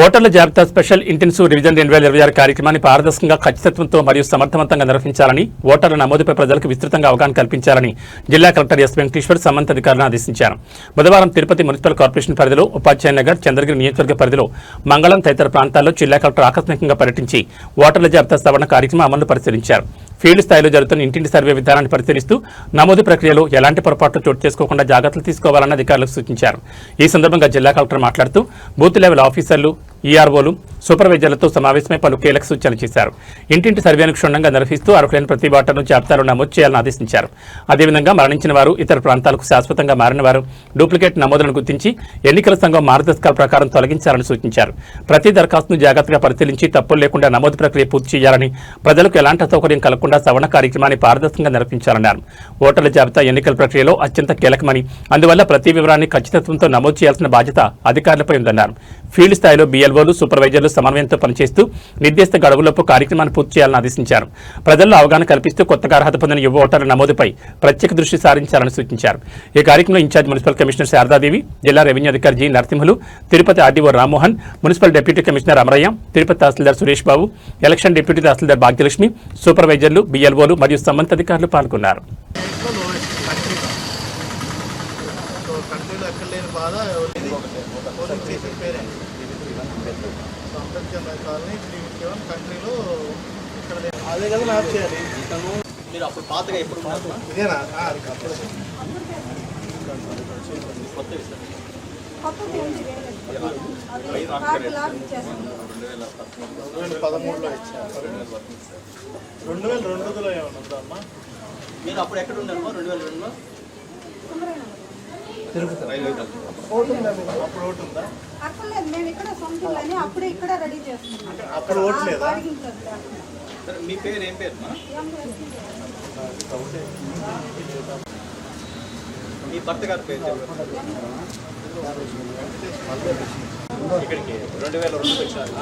ఓటర్ల జాబితా special intensive revision 2026 కార్యక్రమాన్ని పారదర్శకంగా ఖచ్చితత్వంతో మరియు సమర్థవంతంగా నిర్వహించాలని ఓటర్ల నమోదుపై ప్రజలకు విస్తృతంగా అవగాహన కల్పించాలని జిల్లా కలెక్టర్ ఎస్ వెంకటేశ్వర్ సంబంధిత అధికారులను ఆదేశించారు. బుధవారం తిరుపతి మున్సిపల్ కార్పొరేషన్ పరిధిలో ఉపాధ్యాయ నగర్, చంద్రగిరి నియోజకవర్గ పరిధిలో మంగళం తదితర ప్రాంతాల్లో జిల్లా కలెక్టర్ ఆకస్మికంగా పర్యటించి ఓటర్ల జాబితా సవరణ కార్యక్రమం అమలును పరిశీలించారు. ఫీల్డ్ స్థాయిలో జరుగుతున్న ఇంటింటి సర్వే విధానాన్ని పరిశీలిస్తూ నమోదు ప్రక్రియలో ఎలాంటి పొరపాట్లు చోటు చేసుకోకుండా జాగ్రత్తలు తీసుకోవాలని అధికారులకు సూచించారు. ఈ సందర్భంగా జిల్లా కలెక్టర్ మాట్లాడుతూ బూత్ లెవెల్ ఆఫీసర్లు, ఈఆర్ఓలు, సూపర్వైజర్లతో సమావేశమై పలు కీలక సూచనలు చేశారు. ఇంటింటి సర్వేను క్షుణ్ణంగా నిర్వహిస్తూ అర్హులైన ప్రతి ఓటర్ను జాబితాలో నమోదు చేయాలని ఆదేశించారు. అదేవిధంగా మరణించిన వారు, ఇతర ప్రాంతాలకు శాశ్వతంగా మారిన వారు డూప్లికేట్ నమోదులను గుర్తించి ఎన్నికల సంఘం మార్గదర్శకాల ప్రకారం తొలగించాలని సూచించారు. ప్రతి దరఖాస్తును జాగ్రత్తగా పరిశీలించి తప్పులు లేకుండా నమోదు ప్రక్రియ పూర్తి చేయాలని, ప్రజలకు ఎలాంటి అసౌకర్యం కలగకుండా సవరణ కార్యక్రమాన్ని పారదర్శకంగా నిర్వహించాలన్నారు. ఓటర్ల జాబితా ఎన్నికల ప్రక్రియలో అత్యంత కీలకమని, అందువల్ల ప్రతి వివరాన్ని ఖచ్చితత్వంతో నమోదు చేయాల్సిన బాధ్యత అధికారులపై ఉందన్నారు. ఫీల్డ్ స్థాయిలో బిఎల్ఓలు, సూపర్వైజర్లు సమన్వయంతో పనిచేస్తూ నిర్దిష్ట గడువులోపు కార్యక్రమాన్ని పూర్తి చేయాలని ఆదేశించారు. ప్రజల్లో అవగాహన కల్పిస్తూ కొత్తగా అర్హత పొందిన యువ ఓటర్ల నమోదుపై ప్రత్యేక దృష్టి సారించాలని సూచించారు. ఈ కార్యక్రమంలో ఇన్ఛార్జ్ మున్సిపల్ కమిషనర్ శారదాదేవి, జిల్లా రెవెన్యూ అధికారి G Narasimhulu, Tirupati RDO Rammohan, municipal deputy commissioner Amarayya, Tirupati tahsildar Suresh Babu, election deputy tahsildar Bhagyalakshmi, సూపర్వైజర్లు, బిఎల్ఓలు మరియు సంబంధిత అధికారులు పాల్గొన్నారు. అదే కదా మ్యాప్ చేయాలి. మీరు అప్పుడు పాతగా ఎప్పుడు ఇదేనా కొత్తవి సార్ 2013లో ఇచ్చారు. 2002లో ఏమన్నా ఉందా అమ్మా? మీరు అప్పుడు ఎక్కడ ఉన్నారమ్మా? 2002లో అప్పుడు ఓటు ఉందా? అప్పుడు ఓటు లేదా? మీ పేరు ఏం పేరు? మీ భర్త గారి పేరు ఇక్కడికి 2002 వచ్చారు.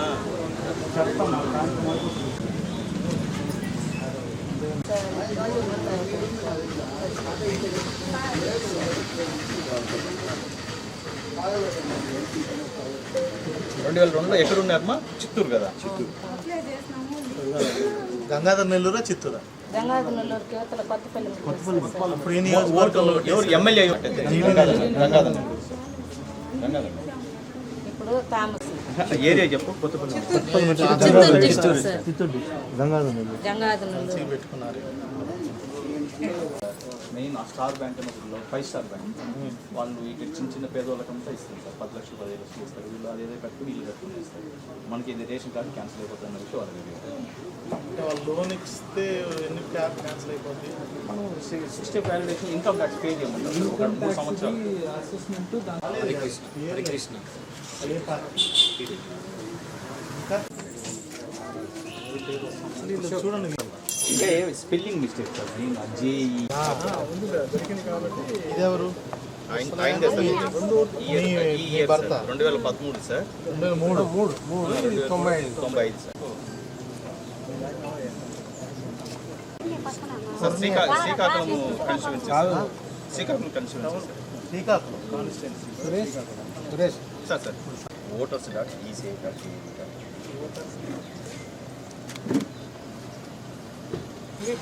2002లో ఎక్కడ ఉన్నారమ్మా? చిత్తూరు కదా? చిత్తూరు. గంగాధర్ నెల్లూరా, చిత్తూరా? ఎమ్మెల్యే ఏరియా చెప్పు. పెట్టుకున్నారు. మెయిన్ స్టార్ బ్యాంక్ అన్నప్పుడు 5 స్టార్ బ్యాంక్ వాళ్ళు ఇక్కడ చిన్న చిన్న పేదవాళ్ళకంతా ఇస్తారు సార్. 10 లక్షలు 15 లక్షలు ఇస్తారు. వీళ్ళు అదేదో కట్టుకుని ఇల్లు కట్టుకుని ఇస్తారు. మనకి ఇది రేషన్ కార్డు క్యాన్సిల్ అయిపోతుంది అన్న విషయం వాళ్ళకి. అంటే వాళ్ళు లోన్ ఇస్తే ఎన్ని క్యాబ్ క్యాన్సిల్ అయిపోతుంది? మనం 60 వ్యాలిడేషన్ ఇన్కమ్ ట్యాక్స్ పే చేయమంటారు. ఒక 3 సంవత్సరాలు అసెస్మెంట్. చూడండి ఇంకా స్పెల్లింగ్ మిస్టేక్ సార్. ఇదెవరు? 2013 sir. 2003 sir. Sir Srikakulam constituency. Srikakulam constituency. Suresh sir. Voters ECI in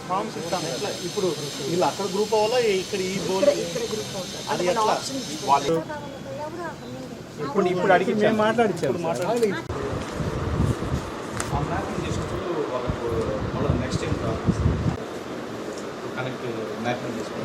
forms ఇస్తాను. ఎట్లా ఇప్పుడు వీళ్ళు అక్కడ గ్రూప్ అవ్వాలా, ఇక్కడ ఈ బోర్డు అది ఎట్లా? ఇప్పుడు అడిగి మేము మాట్లాడించాము. నెక్స్ట్ టైం కనెక్ట్ మ్యాపింగ్ చేసుకోండి.